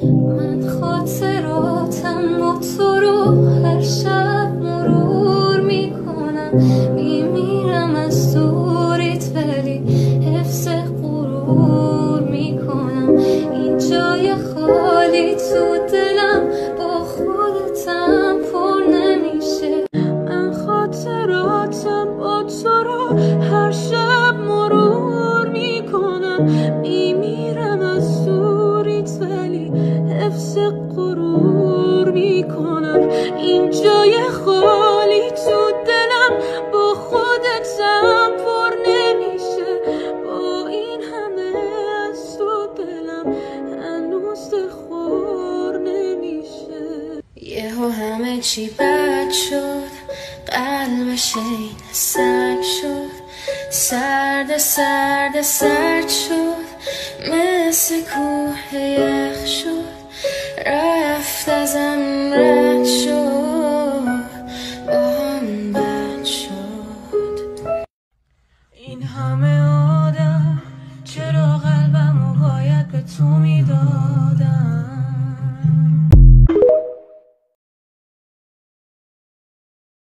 من خاطراتم با تو رو هر شب مرور میکنم، میمیرم از دوریت ولی حفظ غرور میکنم. این جای خالی تو دلم با خودتم پر نمیشه. من خاطراتم با تو رو هر شب مرور میکنم، میمیرم از دوریت ولی حفظ غرور میکنم. این جای خالی تو دلم با خودتم پر نمیشه. با این همه از تو دلم هنوز خور نمیشه. یهو همه چی بد شد، قلبش این سنگ شد، سرد سرد سرد شد، مثل کوه یخ شد، رفت ازم رد شد، با هم بد شد. این همه آدم چرا قلبمو باید به تو میدادم؟